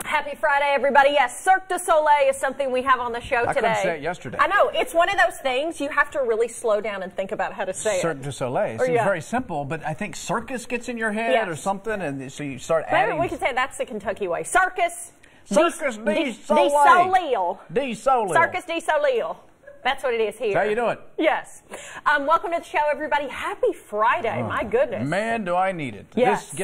Happy Friday, everybody. Yes, Cirque du Soleil is something we have on the show today. I couldn't say it yesterday. I know. It's one of those things you have to really slow down and think about how to say Cirque du Soleil. It seems very simple, but I think circus gets in your head or something, and so you start adding. We could say that's the Kentucky way. Circus. Circus du Soleil. Du Soleil. Circus du Soleil. That's what it is here. How you doing? Yes. Welcome to the show, everybody. Happy Friday. My goodness. Man, do I need it. Yes.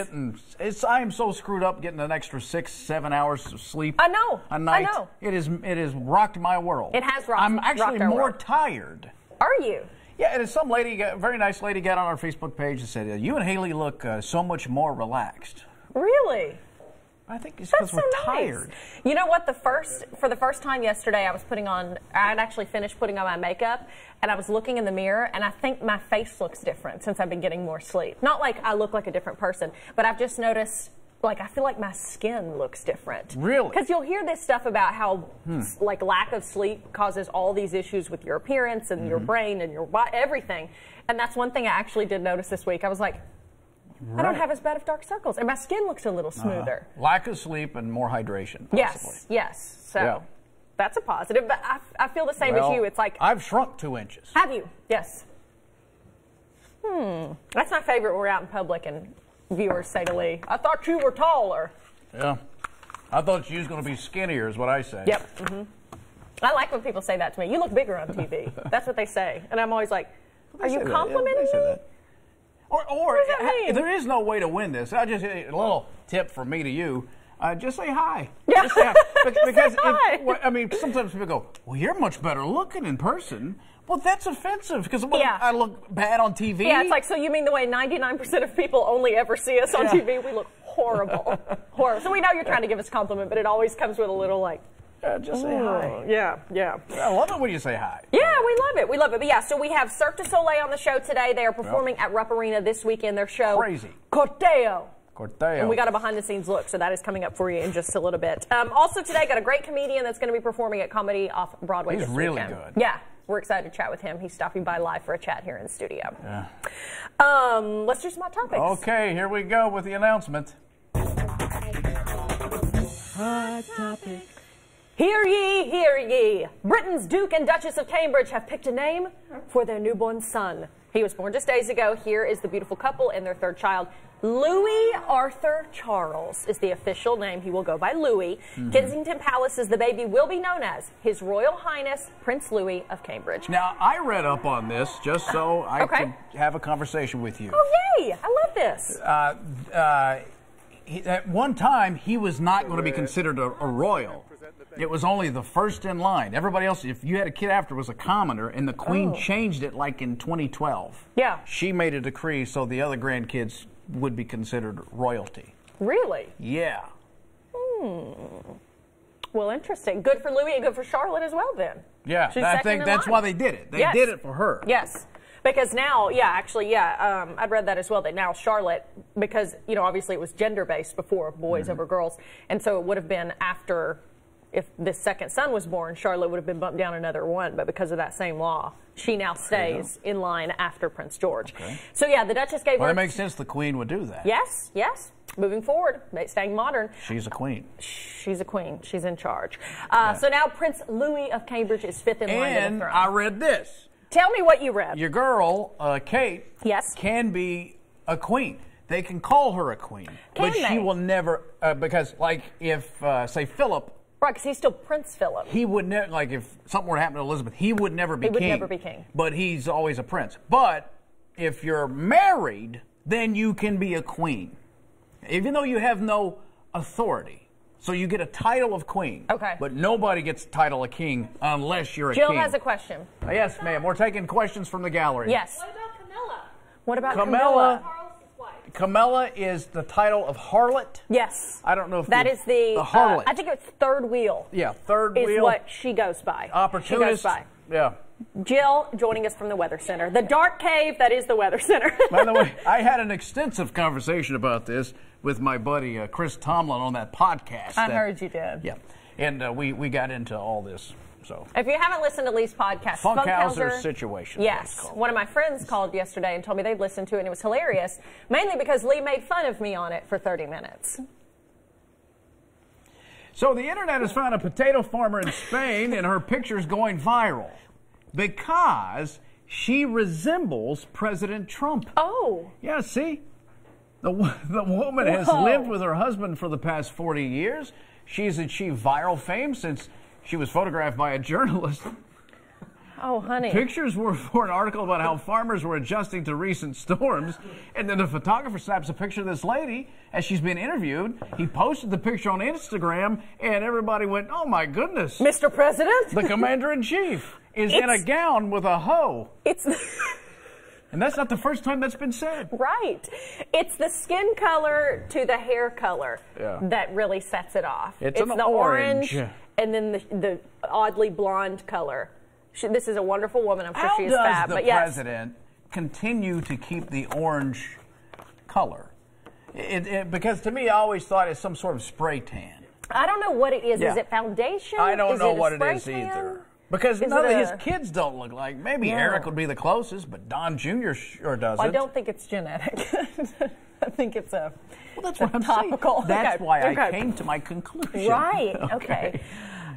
I am so screwed up getting an extra 6-7 hours of sleep. I know. A night. I know. It has rocked my world. It has rocked. I'm actually rocked more world. Tired. Are you? Yeah, and some lady, a very nice lady, got on our Facebook page and said, "You and Haley look so much more relaxed." Really? I think it's because we're tired. You know what? For the first time yesterday, I had actually finished putting on my makeup, and I was looking in the mirror, and I think my face looks different since I've been getting more sleep. Not like I look like a different person, but I've just noticed, I feel like my skin looks different. Really? Because you'll hear this stuff about how, lack of sleep causes all these issues with your appearance and your brain and your body, everything. And that's one thing I actually did notice this week. I was like, I don't have as bad of dark circles, and my skin looks a little smoother. Lack of sleep and more hydration, possibly. Yes. So that's a positive, but I feel the same as you. It's like I've shrunk 2 inches. Have you? Yes. That's my favorite when we're out in public and viewers say to Lee, "I thought you were taller." Yeah. I thought you was going to be skinnier is what I say. Yep. I like when people say that to me. You look bigger on TV. That's what they say. And I'm always like, are you complimenting me? Or there is no way to win this. A little tip from me to you. Just say hi. Yeah. Just say hi. Because hi. Sometimes people go, "Well, you're much better looking in person." Well, that's offensive because I look bad on TV. Yeah, it's like, so you mean the way 99% of people only ever see us on TV? We look horrible. Horrible. So we know you're trying to give us a compliment, but it always comes with a little like, just say hi. Yeah. I love it when you say hi. Yeah, we love it. We love it. But yeah, so we have Cirque du Soleil on the show today. They are performing at Rupp Arena this weekend. Their show, Crazy. Corteo. And we got a behind-the-scenes look, so that is coming up for you in just a little bit. Also today, got a great comedian that's going to be performing at Comedy Off Broadway this weekend. He's really good. Yeah, we're excited to chat with him. He's stopping by live for a chat here in the studio. Yeah. Let's do some hot topics. Okay, here we go with the announcement. Hot topic. Hear ye, hear ye. Britain's Duke and Duchess of Cambridge have picked a name for their newborn son. He was born just days ago. Here is the beautiful couple and their third child. Louis Arthur Charles is the official name. He will go by Louis. Kensington Palace is the baby will be known as His Royal Highness Prince Louis of Cambridge. Now, I read up on this just so I could have a conversation with you. Oh, yay. I love this. At one time, he was not going to be considered a royal. It was only the first in line. Everybody else, if you had a kid after, was a commoner, and the Queen changed it like in 2012. Yeah. She made a decree so the other grandkids would be considered royalty. Really? Yeah. Well, interesting. Good for Louis and good for Charlotte as well, then. Yeah, I think that's why they did it. They did it for her. Yes. Because now, I'd read that as well, that now Charlotte, because, obviously it was gender-based before, boys over girls, and so it would have been after, if this second son was born, Charlotte would have been bumped down another one, but because of that same law, she now stays in line after Prince George. Okay. So, yeah, the Duchess gave Well, it makes sense the Queen would do that. Yes. Moving forward, staying modern. She's a queen. She's a queen. She's in charge. So now Prince Louis of Cambridge is fifth in line to the throne. And I read this. Tell me what you read. Your girl, Kate, can be a queen. They can call her a queen. But she will never, because, like, if, say, Philip. Right, because he's still Prince Philip. He would never, like, if something were to happen to Elizabeth, he would never be king. He would never be king. But he's always a prince. But if you're married, then you can be a queen, even though you have no authority. So you get a title of queen. Okay. But nobody gets the title of king unless you're a king. king. Jill has a question. Yes, ma'am. We're taking questions from the gallery. Yes. What about Camilla? What about Camilla? Charles's wife. Camilla is the title of harlot. Yes. I don't know if that is the harlot. I think it's third wheel. Yeah, third wheel. Is what she goes by. Opportunist. She goes by. Yeah. Jill joining us from the Weather Center. The dark cave that is the Weather Center. By the way, I had an extensive conversation about this with my buddy Chris Tomlin on that podcast. I heard you did. Yeah. And we got into all this. So if you haven't listened to Lee's podcast, Funkhauser Situation. Yes. One of my friends called yesterday and told me they'd listened to it, and it was hilarious, mainly because Lee made fun of me on it for 30 minutes. So the internet has found a potato farmer in Spain, and her picture's going viral because she resembles President Trump. Oh. Yeah, see? The woman has lived with her husband for the past 40 years. She's achieved viral fame since she was photographed by a journalist. Oh, honey. Pictures were for an article about how farmers were adjusting to recent storms, and then the photographer snaps a picture of this lady as she's being interviewed. He posted the picture on Instagram, and everybody went, "Oh my goodness, Mr. President, the commander-in-chief is in a gown with a hoe." And that's not the first time that's been said. Right. It's the skin color to the hair color that really sets it off. It's the orange and then the oddly blonde color. This is a wonderful woman. I'm sure she is fab. How does the president continue to keep the orange color? Because to me, I always thought it's some sort of spray tan. I don't know what it is. Yeah. Is it foundation? I don't know what it spray is tan? either. Because none of his kids don't look like. Maybe Eric would be the closest, but Don Jr. sure doesn't. Well, I don't think it's genetic. I think it's a that's what I'm topical. saying. That's why I came to my conclusion. Right. Okay.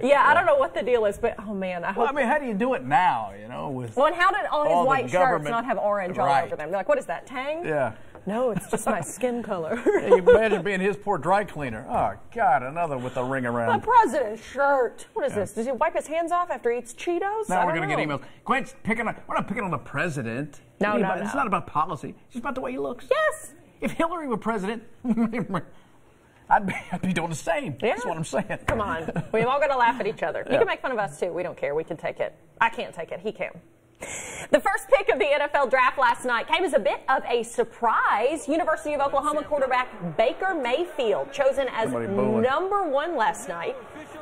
Yeah, I don't know what the deal is, but oh man, I hope. Well, I mean, how do you do it now? You know, with and how did all his white shirts not have orange all over them? They're like, what is that, Tang? Yeah. No, it's just my skin color. You imagine being his poor dry cleaner. Oh God, another with the ring around. The president's shirt. What is this? Does he wipe his hands off after he eats Cheetos? Now we're gonna get emails. Quint's picking on. We're not picking on the president. No. It's not about policy. It's just about the way he looks. Yes. If Hillary were president, I'd be doing the same. Yeah. That's what I'm saying. Come on. We've all got to laugh at each other. You can make fun of us, too. We don't care. We can take it. I can't take it. He can. The first pick of the NFL draft last night came as a bit of a surprise. University of Oklahoma quarterback Baker Mayfield, chosen as number 1 last night.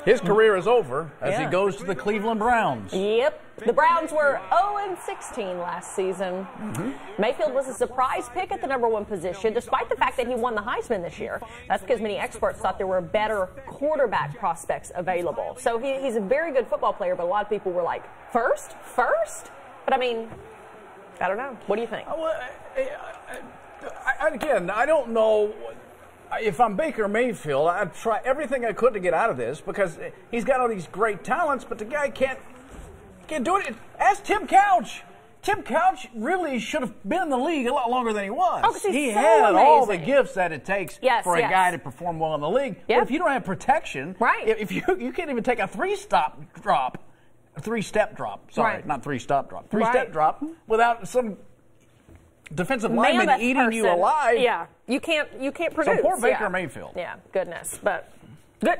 His career is over as he goes to the Cleveland Browns. Yep. The Browns were 0-16 last season. Mayfield was a surprise pick at the number 1 position, despite the fact that he won the Heisman this year. That's because many experts thought there were better quarterback prospects available. So he's a very good football player, but a lot of people were like, first? But I mean, I don't know. What do you think? Again, I don't know. If I'm Baker Mayfield, I'd try everything I could to get out of this because he's got all these great talents, but the guy can't do it. Ask Tim Couch. Tim Couch really should have been in the league a lot longer than he was. Oh, 'cause he's he so had amazing. all the gifts that it takes for a guy to perform well in the league. Yep. But if you don't have protection, if you can't even take a three-step drop. Sorry, not three-stop drop. Three-step drop without some defensive lineman eating you alive. Yeah, you can't produce. So poor Baker Mayfield. Yeah, goodness, but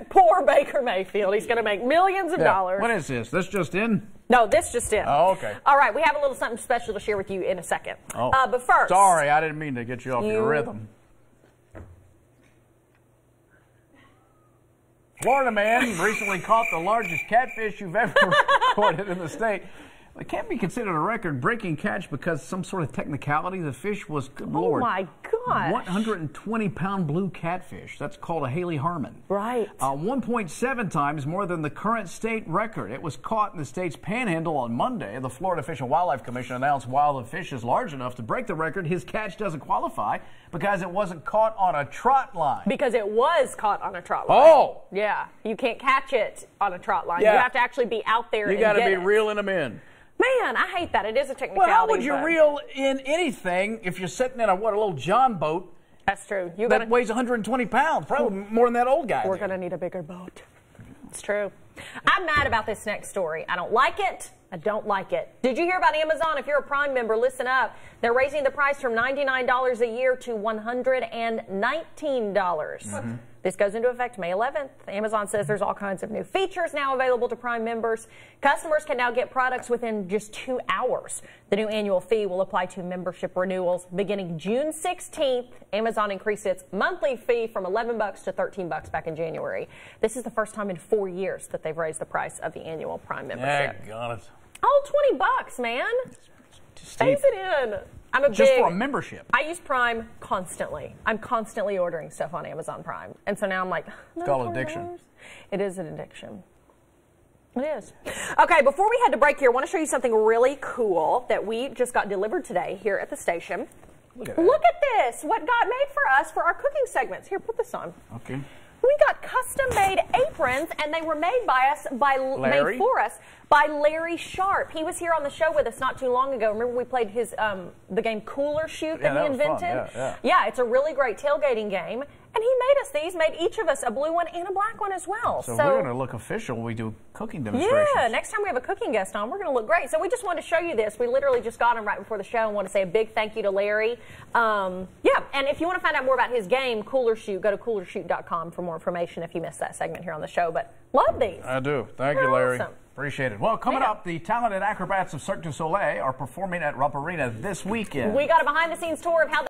poor Baker Mayfield. He's going to make millions of dollars. What is this? This just in? No, this just in. Oh, okay. All right, we have a little something special to share with you in a second. Oh, but first, sorry, I didn't mean to get you off your rhythm. Florida man recently caught the largest catfish you've ever recorded in the state. It can't be considered a record-breaking catch because some sort of technicality. The fish was, good Lord, my gosh, 120-pound blue catfish. That's called a Hayley Harmon. Right. 1.7 times more than the current state record. It was caught in the state's panhandle on Monday. The Florida Fish and Wildlife Commission announced while the fish is large enough to break the record, his catch doesn't qualify because it wasn't caught on a trot line. Because it was caught on a trot line. Oh! Yeah, you can't catch it on a trot line. Yeah. You have to actually be out there and get it. You got to be reeling them in. Man, I hate that. It is a technicality. Well, how would you reel in anything if you're sitting in a little John boat? That's true. That weighs 120 pounds, probably more than that old guy. We're going to need a bigger boat. It's true. I'm mad about this next story. I don't like it. I don't like it. Did you hear about Amazon? If you're a Prime member, listen up. They're raising the price from $99 a year to $119. This goes into effect May 11th. Amazon says there's all kinds of new features now available to Prime members. Customers can now get products within just 2 hours. The new annual fee will apply to membership renewals. Beginning June 16th, Amazon increased its monthly fee from $11 to $13 back in January. This is the first time in 4 years that they've raised the price of the annual Prime membership. Got it. Oh, $20, man. Phase it in. Just for a membership. I use Prime constantly. I'm constantly ordering stuff on Amazon Prime. And so now I'm like, it's called addiction. It is an addiction. It is. Okay, before we head to break here, I want to show you something really cool that we just got delivered today here at the station. Look at this. What God made for us for our cooking segments. Here, put this on. Okay. We got custom-made aprons, and they were made for us by Larry Sharp. He was here on the show with us not too long ago. Remember we played his the game Cooler Shoot that he invented? Yeah, it's a really great tailgating game. And he made us these, made each of us a blue one and a black one as well. So we're going to look official when we do cooking demonstrations. Yeah, next time we have a cooking guest on, we're going to look great. So we just wanted to show you this. We literally just got him right before the show and want to say a big thank you to Larry. Yeah, and if you want to find out more about his game, Cooler Shoot, go to coolershoot.com for more information if you missed that segment here on the show. But love these. I do. Thank you, Larry. Awesome. Appreciate it. Well, coming up, the talented acrobats of Cirque du Soleil are performing at Rupp Arena this weekend. We got a behind-the-scenes tour of how